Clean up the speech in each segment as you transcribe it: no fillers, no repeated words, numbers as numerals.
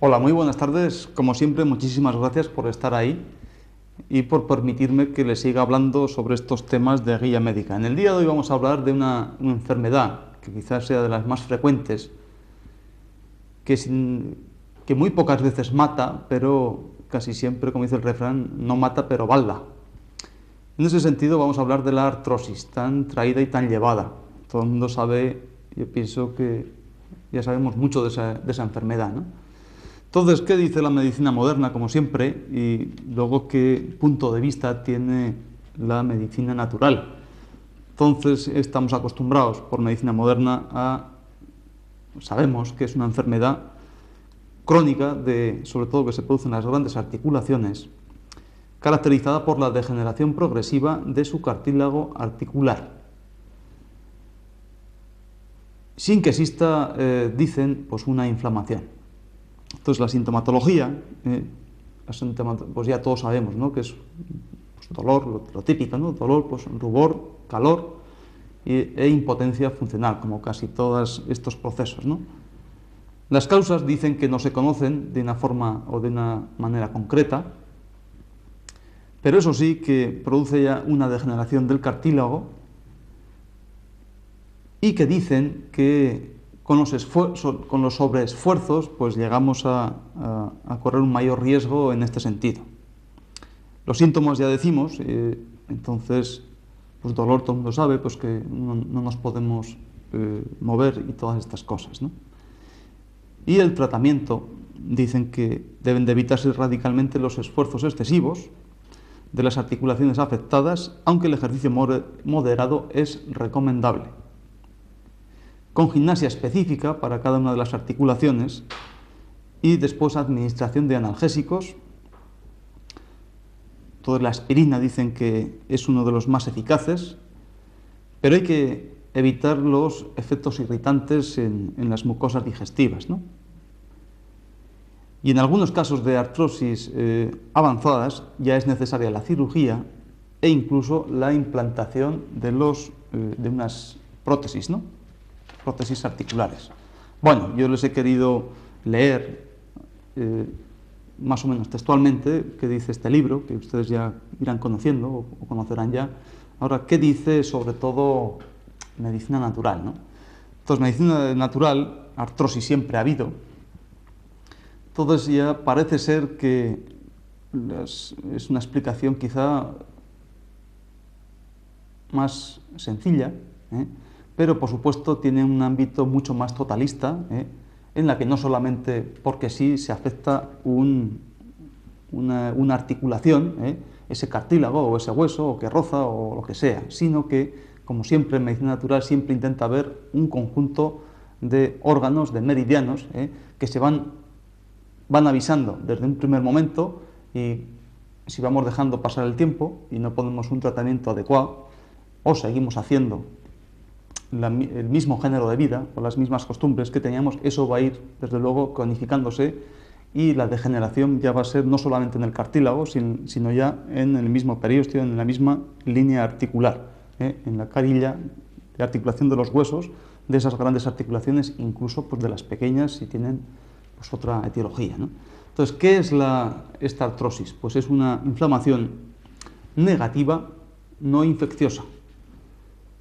Hola, muy buenas tardes. Como siempre, muchísimas gracias por estar ahí y por permitirme que les siga hablando sobre estos temas de guía médica. En el día de hoy vamos a hablar de una enfermedad que quizás sea de las más frecuentes, que muy pocas veces mata, pero casi siempre, como dice el refrán, no mata pero balda. En ese sentido vamos a hablar de la artrosis, tan traída y tan llevada. Todo el mundo sabe, yo pienso que ya sabemos mucho de esa enfermedad, ¿no? Entonces, ¿qué dice la medicina moderna, como siempre? Y luego, ¿qué punto de vista tiene la medicina natural? Entonces, estamos acostumbrados por medicina moderna sabemos que es una enfermedad crónica, sobre todo que se produce en las grandes articulaciones, caracterizada por la degeneración progresiva de su cartílago articular, sin que exista, dicen, pues una inflamación. Entonces la sintomatología, pues ya todos sabemos, ¿no? Que es pues, dolor, lo típico, ¿no? Dolor, pues rubor, calor e impotencia funcional, como casi todos estos procesos, ¿no? Las causas dicen que no se conocen de una forma o de una manera concreta, pero eso sí que produce ya una degeneración del cartílago y que dicen que con los sobreesfuerzos pues llegamos a correr un mayor riesgo en este sentido. Los síntomas ya decimos, entonces, pues dolor todo el mundo sabe, pues que no nos podemos mover y todas estas cosas, ¿no? Y el tratamiento, dicen que deben de evitarse radicalmente los esfuerzos excesivos de las articulaciones afectadas, aunque el ejercicio moderado es recomendable, con gimnasia específica para cada una de las articulaciones y después administración de analgésicos. Toda la aspirina dicen que es uno de los más eficaces, pero hay que evitar los efectos irritantes en las mucosas digestivas, ¿no? Y en algunos casos de artrosis avanzadas ya es necesaria la cirugía e incluso la implantación de unas prótesis, ¿no? Prótesis articulares. Bueno, yo les he querido leer más o menos textualmente qué dice este libro, que ustedes ya irán conociendo o conocerán ya. Ahora, ¿qué dice sobre todo medicina natural, ¿no? Entonces, medicina natural, artrosis siempre ha habido. Entonces ya parece ser que es una explicación quizá más sencilla, pero por supuesto tiene un ámbito mucho más totalista, en la que no solamente porque sí se afecta una articulación, ese cartílago o ese hueso o que roza o lo que sea, sino que, como siempre en medicina natural, siempre intenta ver un conjunto de órganos, de meridianos, que se van avisando desde un primer momento, y si vamos dejando pasar el tiempo y no ponemos un tratamiento adecuado o seguimos haciendo el mismo género de vida o las mismas costumbres que teníamos, eso va a ir desde luego cronificándose y la degeneración ya va a ser no solamente en el cartílago, sino ya en el mismo periósteo, en la misma línea articular, en la carilla de articulación de los huesos, de esas grandes articulaciones, incluso pues, de las pequeñas si tienen pues, otra etiología, ¿no? Entonces, ¿qué es esta artrosis? Pues es una inflamación negativa, no infecciosa.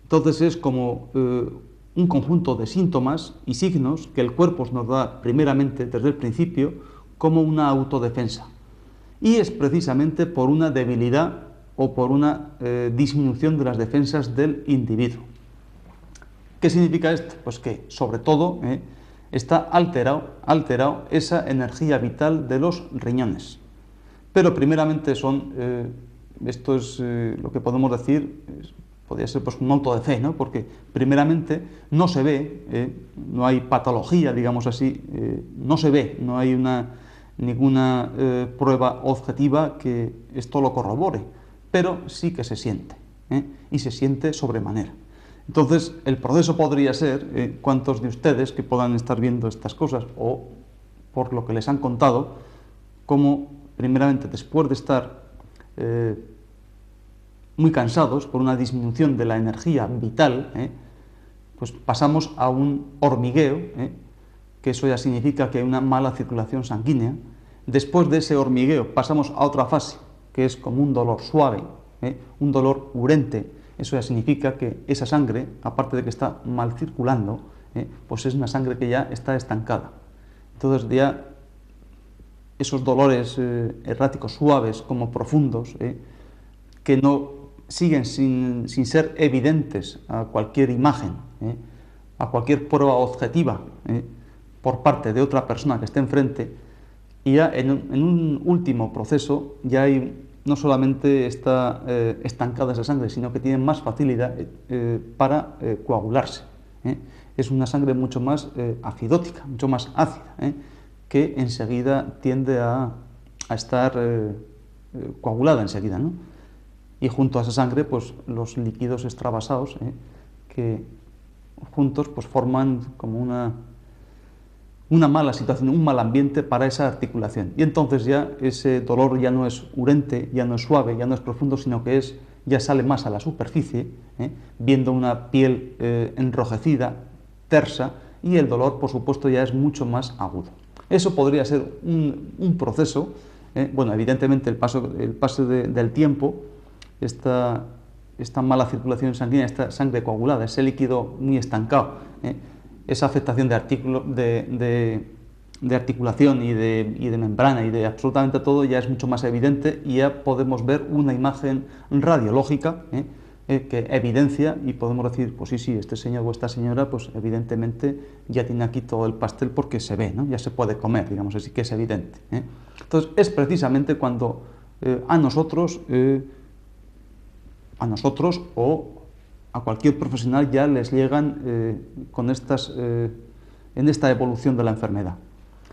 Entonces es como un conjunto de síntomas y signos que el cuerpo nos da primeramente, desde el principio, como una autodefensa. Y es precisamente por una debilidad o por una disminución de las defensas del individuo. ¿Qué significa esto? Pues que, sobre todo, está alterado esa energía vital de los riñones. Pero primeramente esto es lo que podemos decir, podría ser pues un auto de fe, ¿no? Porque primeramente no se ve, no hay patología, digamos así, no se ve, no hay ninguna prueba objetiva que esto lo corrobore, pero sí que se siente, y se siente sobremanera. Entonces, el proceso podría ser, cuántos de ustedes que puedan estar viendo estas cosas o por lo que les han contado, cómo primeramente después de estar muy cansados por una disminución de la energía vital, pues pasamos a un hormigueo, que eso ya significa que hay una mala circulación sanguínea. Después de ese hormigueo pasamos a otra fase, que es como un dolor suave, un dolor urente. Eso ya significa que esa sangre, aparte de que está mal circulando, pues es una sangre que ya está estancada. Entonces ya esos dolores erráticos suaves como profundos, que no siguen sin ser evidentes a cualquier imagen, a cualquier prueba objetiva por parte de otra persona que esté enfrente, y ya en un último proceso ya hay, no solamente está estancada esa sangre, sino que tiene más facilidad para coagularse. Es una sangre mucho más acidótica, mucho más ácida, que enseguida tiende a estar coagulada enseguida, ¿no? Y junto a esa sangre, pues los líquidos extravasados, que juntos pues forman como una mala situación, un mal ambiente para esa articulación. Y entonces ya ese dolor ya no es urente, ya no es suave, ya no es profundo, sino que ya sale más a la superficie, viendo una piel enrojecida, tersa, y el dolor, por supuesto, ya es mucho más agudo. Eso podría ser un proceso, bueno, evidentemente el paso del tiempo, esta mala circulación sanguínea, esta sangre coagulada, ese líquido muy estancado, esa afectación de articulación y de membrana y de absolutamente todo ya es mucho más evidente, y ya podemos ver una imagen radiológica que evidencia, y podemos decir, pues sí, este señor o esta señora, pues evidentemente ya tiene aquí todo el pastel porque se ve, ¿no? Ya se puede comer, digamos así, que es evidente. Entonces es precisamente cuando a nosotros o a cualquier profesional ya les llegan en esta evolución de la enfermedad,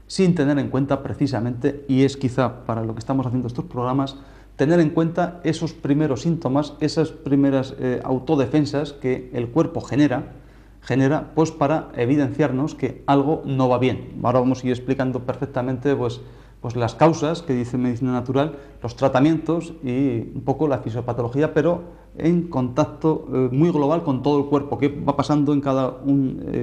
sin tener en cuenta precisamente, y es quizá para lo que estamos haciendo estos programas, tener en cuenta esos primeros síntomas, esas primeras autodefensas que el cuerpo genera pues para evidenciarnos que algo no va bien. Ahora vamos a ir explicando perfectamente pues las causas que dice medicina natural, los tratamientos y un poco la fisiopatología, pero en contacto muy global con todo el cuerpo, qué va pasando en cada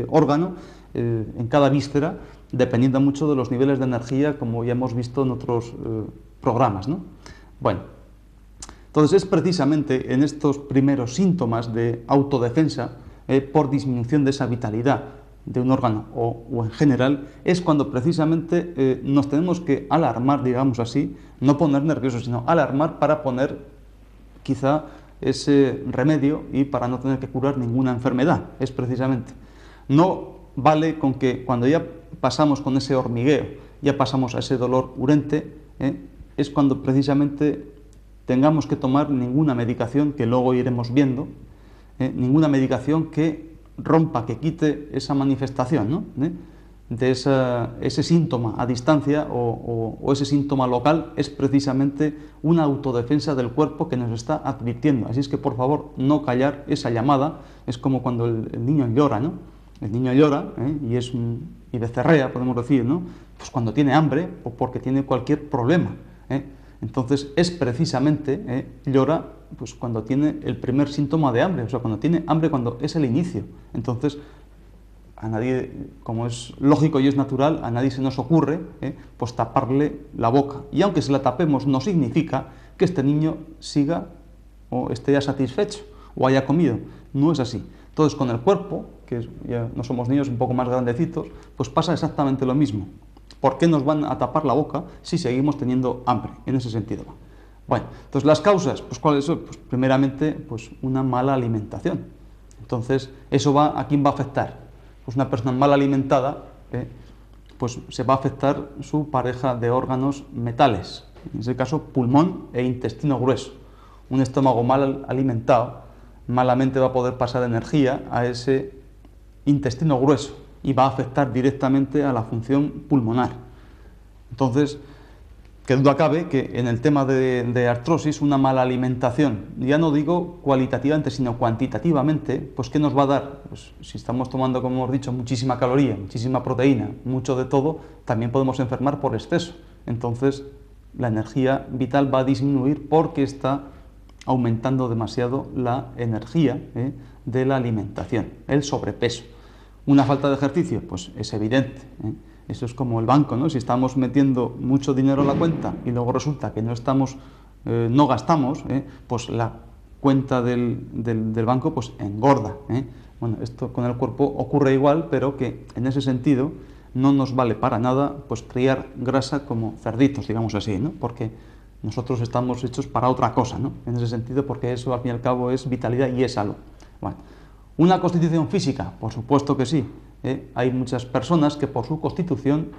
órgano, en cada víscera, dependiendo mucho de los niveles de energía, como ya hemos visto en otros programas, ¿no? Bueno, entonces es precisamente en estos primeros síntomas de autodefensa por disminución de esa vitalidad de un órgano o en general, es cuando precisamente nos tenemos que alarmar, digamos así, no poner nerviosos, sino alarmar para poner quizá ese remedio y para no tener que curar ninguna enfermedad. Es precisamente, no vale con que cuando ya pasamos con ese hormigueo, ya pasamos a ese dolor urente, es cuando precisamente tengamos que tomar ninguna medicación, que luego iremos viendo, ninguna medicación que rompa, que quite esa manifestación, ¿no? De ese síntoma a distancia o ese síntoma local. Es precisamente una autodefensa del cuerpo que nos está advirtiendo. Así es que, por favor, no callar esa llamada. Es como cuando el niño llora, ¿no? El niño llora y becerrea, podemos decir, ¿no? Pues cuando tiene hambre o porque tiene cualquier problema. Entonces es precisamente, llora pues cuando tiene el primer síntoma de hambre, o sea, cuando tiene hambre, cuando es el inicio. Entonces, a nadie, como es lógico y es natural, a nadie se nos ocurre pues taparle la boca. Y aunque se la tapemos, no significa que este niño siga o esté ya satisfecho o haya comido. No es así. Entonces, con el cuerpo, que ya no somos niños un poco más grandecitos, pues pasa exactamente lo mismo. ¿Por qué nos van a tapar la boca si seguimos teniendo hambre? En ese sentido. Bueno, entonces las causas, pues ¿cuáles son? Pues primeramente, pues una mala alimentación. Entonces, ¿eso a quién va a afectar? Pues una persona mal alimentada, pues se va a afectar su pareja de órganos metales, en ese caso pulmón e intestino grueso. Un estómago mal alimentado, malamente va a poder pasar energía a ese intestino grueso y va a afectar directamente a la función pulmonar. Entonces, qué duda cabe que en el tema de artrosis, una mala alimentación, ya no digo cualitativamente, sino cuantitativamente, pues ¿qué nos va a dar? Pues si estamos tomando, como hemos dicho, muchísima caloría, muchísima proteína, mucho de todo, también podemos enfermar por exceso. Entonces, la energía vital va a disminuir porque está aumentando demasiado la energía de la alimentación, el sobrepeso. Una falta de ejercicio, pues es evidente, ¿eh? Eso es como el banco, ¿no? Si estamos metiendo mucho dinero a la cuenta y luego resulta que no gastamos, pues la cuenta del banco pues engorda, ¿eh? Bueno, esto con el cuerpo ocurre igual, pero que en ese sentido no nos vale para nada pues criar grasa como cerditos, digamos así, ¿no? Porque nosotros estamos hechos para otra cosa, ¿no? En ese sentido, porque eso al fin y al cabo es vitalidad y es salud. Bueno, ¿una constitución física? Por supuesto que sí. Hay muchas personas que por su constitución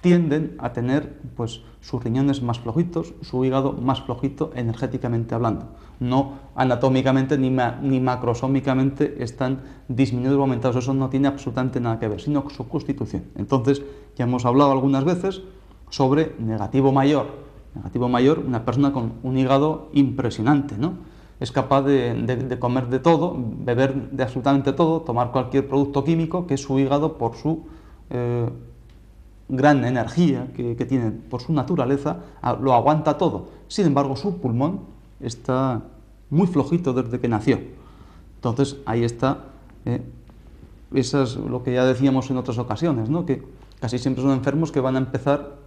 tienden a tener pues, sus riñones más flojitos, su hígado más flojito energéticamente hablando. No anatómicamente ni macrosómicamente están disminuidos o aumentados, eso no tiene absolutamente nada que ver, sino su constitución. Entonces, ya hemos hablado algunas veces sobre negativo mayor. Negativo mayor, una persona con un hígado impresionante, ¿no? Es capaz de comer de todo, beber de absolutamente todo, tomar cualquier producto químico que su hígado, por su gran energía que tiene, por su naturaleza, lo aguanta todo. Sin embargo, su pulmón está muy flojito desde que nació. Entonces, ahí está, eso es lo que ya decíamos en otras ocasiones, ¿no? Que casi siempre son enfermos que van a empezar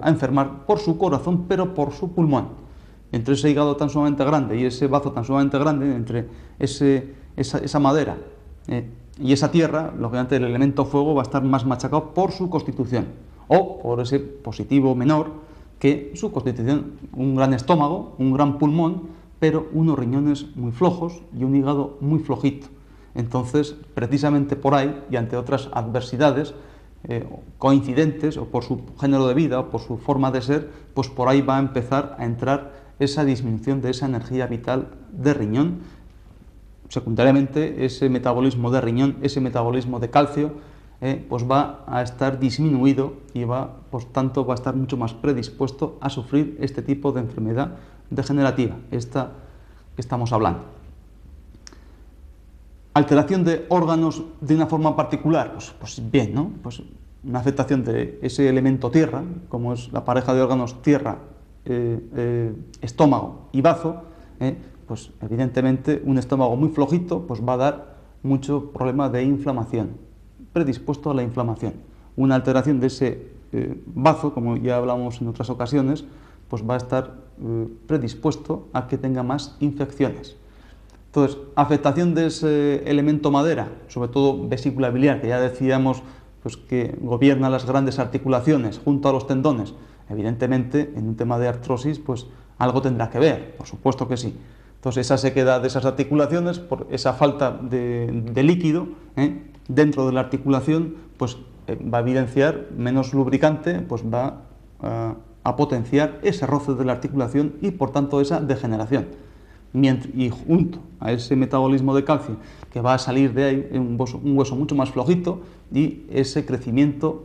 a enfermar por su corazón, pero por su pulmón. Entre ese hígado tan sumamente grande y ese bazo tan sumamente grande, entre esa madera y esa tierra, lógicamente el elemento fuego va a estar más machacado por su constitución, o por ese positivo menor, que su constitución, un gran estómago, un gran pulmón, pero unos riñones muy flojos y un hígado muy flojito. Entonces, precisamente por ahí, y ante otras adversidades, coincidentes, o por su género de vida, o por su forma de ser, pues por ahí va a empezar a entrar esa disminución de esa energía vital de riñón. Secundariamente, ese metabolismo de riñón, ese metabolismo de calcio, pues va a estar disminuido y por tanto va a estar mucho más predispuesto a sufrir este tipo de enfermedad degenerativa, esta que estamos hablando. Alteración de órganos de una forma particular, pues bien, ¿no? Pues una afectación de ese elemento tierra, como es la pareja de órganos tierra, estómago y bazo, pues evidentemente un estómago muy flojito pues va a dar mucho problema de inflamación, predispuesto a la inflamación. Una alteración de ese bazo, como ya hablamos en otras ocasiones, pues va a estar predispuesto a que tenga más infecciones. Entonces, afectación de ese elemento madera, sobre todo vesícula biliar, que ya decíamos pues, que gobierna las grandes articulaciones junto a los tendones. Evidentemente, en un tema de artrosis, pues algo tendrá que ver, por supuesto que sí. Entonces, esa sequedad de esas articulaciones, por esa falta de líquido dentro de la articulación, pues va a evidenciar menos lubricante, pues va a potenciar ese roce de la articulación y, por tanto, esa degeneración. Y junto a ese metabolismo de calcio que va a salir de ahí, un hueso mucho más flojito y ese crecimiento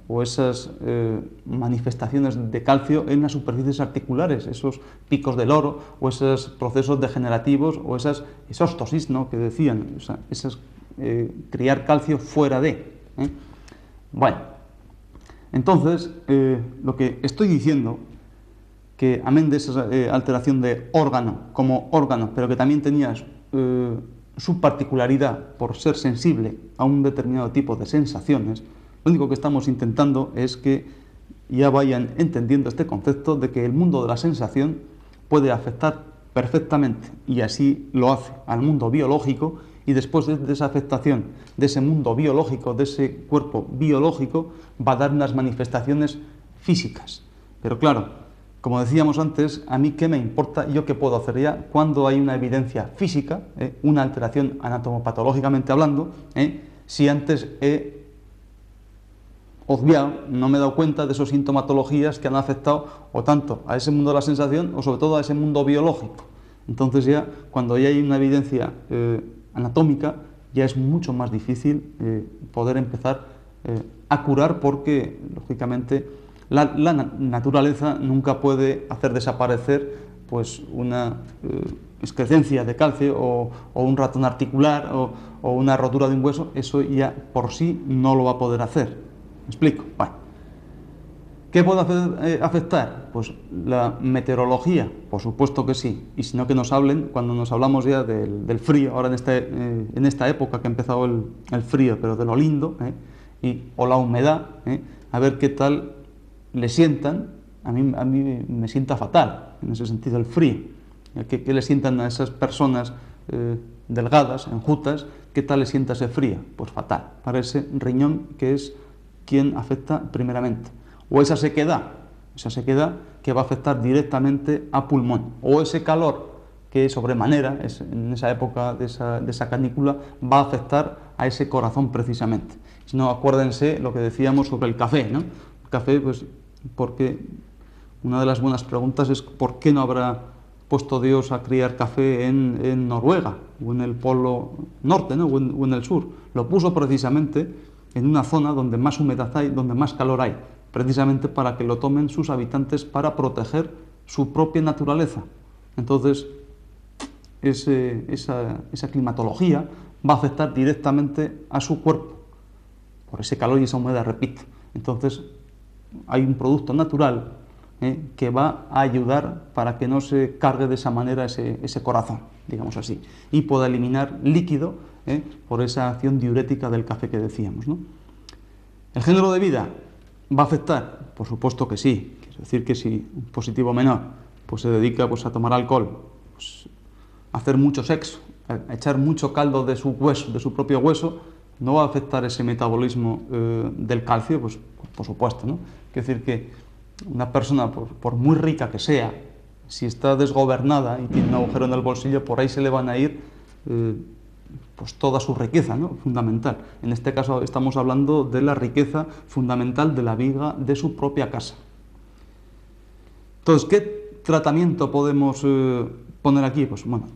o esas manifestaciones de calcio en las superficies articulares, esos picos de loro o esos procesos degenerativos o esas exóstosis, ¿no?, que decían, o sea, esas criar calcio fuera de. Bueno, entonces lo que estoy diciendo, que amén de esa alteración de órgano como órgano, pero que también tenía su particularidad por ser sensible a un determinado tipo de sensaciones, lo único que estamos intentando es que ya vayan entendiendo este concepto de que el mundo de la sensación puede afectar perfectamente, y así lo hace, al mundo biológico, y después de esa afectación de ese mundo biológico, de ese cuerpo biológico, va a dar unas manifestaciones físicas. Pero claro, como decíamos antes, a mí qué me importa, yo qué puedo hacer ya cuando hay una evidencia física, una alteración anatomopatológicamente hablando, si antes he obviado, no me he dado cuenta de esas sintomatologías que han afectado o tanto a ese mundo de la sensación o sobre todo a ese mundo biológico. Entonces ya, cuando ya hay una evidencia anatómica, ya es mucho más difícil poder empezar a curar, porque, lógicamente, la naturaleza nunca puede hacer desaparecer pues, una excrecencia de calcio o un ratón articular o una rotura de un hueso. Eso ya por sí no lo va a poder hacer. ¿Me explico? Bueno, ¿Qué puede afectar? Pues la meteorología, por supuesto que sí, y si no que nos hablen, cuando nos hablamos ya del frío, ahora en esta época que ha empezado el frío, pero de lo lindo, o la humedad, a ver qué tal le sientan. A mí me sienta fatal, en ese sentido, el frío. ¿Qué le sientan a esas personas delgadas, enjutas? ¿Qué tal le sienta ese frío? Pues fatal, para ese riñón que es quien afecta primeramente. O esa sequedad que va a afectar directamente a pulmón, o ese calor que sobremanera en esa época de esa canícula va a afectar a ese corazón precisamente. Si no, acuérdense lo que decíamos sobre el café, ¿no? El café, pues, porque una de las buenas preguntas es ¿por qué no habrá puesto Dios a criar café en Noruega o en el Polo Norte, ¿no? o en el sur? Lo puso precisamente en una zona donde más humedad hay, donde más calor hay, precisamente para que lo tomen sus habitantes para proteger su propia naturaleza. Entonces, esa climatología va a afectar directamente a su cuerpo, por ese calor y esa humedad, repito. Entonces, hay un producto natural que va a ayudar para que no se cargue de esa manera ese corazón, digamos así, y pueda eliminar líquido por esa acción diurética del café que decíamos, ¿no? ¿El género de vida va a afectar? Por supuesto que sí. Quiere decir que si un positivo menor pues se dedica pues, a tomar alcohol, pues, a hacer mucho sexo, a echar mucho caldo de su hueso, de su propio hueso, no va a afectar ese metabolismo del calcio, pues por supuesto, ¿no? Quiere decir que una persona, por muy rica que sea, si está desgobernada y tiene un agujero en el bolsillo, por ahí se le van a ir pues toda su riqueza, ¿no? Fundamental. En este caso estamos hablando de la riqueza fundamental de la viga de su propia casa. Entonces, ¿qué tratamiento podemos poner aquí? Pues bueno,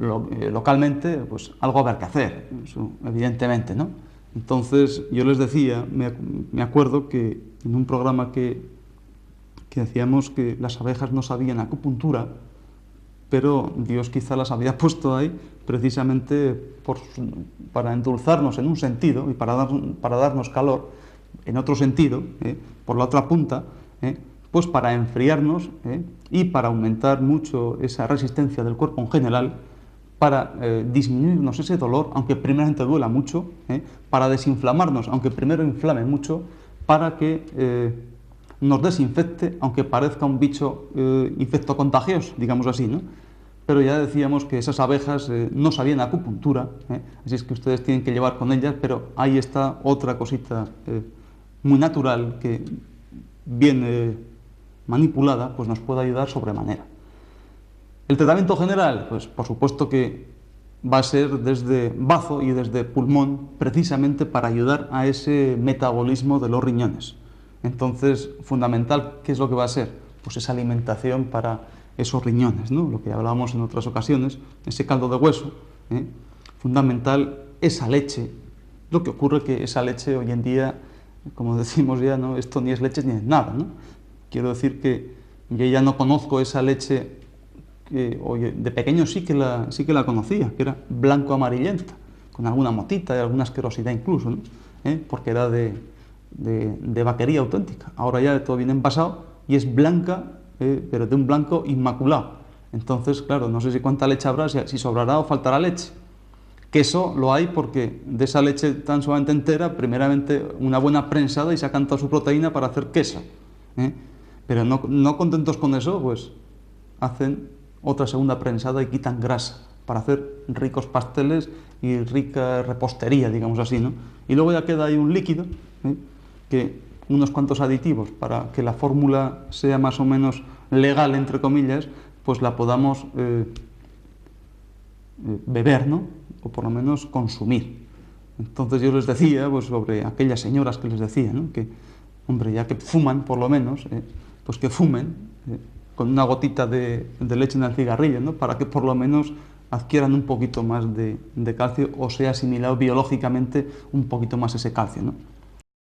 localmente, pues algo habrá que hacer, eso, evidentemente, ¿no? Entonces, yo les decía, me acuerdo que en un programa que decíamos que las abejas no sabían acupuntura, pero Dios quizá las había puesto ahí precisamente para endulzarnos en un sentido y para darnos calor en otro sentido, por la otra punta, pues para enfriarnos y para aumentar mucho esa resistencia del cuerpo en general, para disminuirnos ese dolor, aunque primeramente duela mucho, para desinflamarnos, aunque primero inflame mucho, para que nos desinfecte, aunque parezca un bicho infectocontagioso, digamos así, ¿no? Pero ya decíamos que esas abejas no sabían acupuntura, así es que ustedes tienen que llevar con ellas, pero ahí está otra cosita muy natural que, bien manipulada, pues nos puede ayudar sobremanera. El tratamiento general, pues por supuesto que va a ser desde bazo y desde pulmón, precisamente para ayudar a ese metabolismo de los riñones. Entonces, fundamental, ¿qué es lo que va a ser? Pues esa alimentación para esos riñones, ¿no? Lo que hablábamos en otras ocasiones, ese caldo de hueso, fundamental, esa leche. Lo que ocurre que esa leche hoy en día, como decimos ya, ¿no? Esto ni es leche ni es nada, ¿no? Quiero decir que yo ya no conozco esa leche que de pequeño sí que la conocía, que era blanco-amarillenta, con alguna motita y alguna asquerosidad incluso, ¿no? Porque era de vaquería auténtica. Ahora ya todo viene envasado y es blanca, pero de un blanco inmaculado. Entonces, claro, no sé si cuánta leche habrá, si sobrará o faltará leche. Queso lo hay porque de esa leche tan solamente entera, primeramente una buena prensada y sacan toda su proteína para hacer queso. Pero no contentos con eso, pues hacen otra segunda prensada y quitan grasa para hacer ricos pasteles y rica repostería, digamos así, ¿no? Y luego ya queda ahí un líquido, que unos cuantos aditivos para que la fórmula sea más o menos legal, entre comillas, pues la podamos beber, ¿no? O por lo menos consumir. Entonces yo les decía, pues sobre aquellas señoras que les decía, ¿no? Que, hombre, ya que fuman por lo menos, pues que fumen con una gotita de leche en el cigarrillo, ¿no? Para que por lo menos adquieran un poquito más de calcio o sea asimilado biológicamente un poquito más ese calcio, ¿no?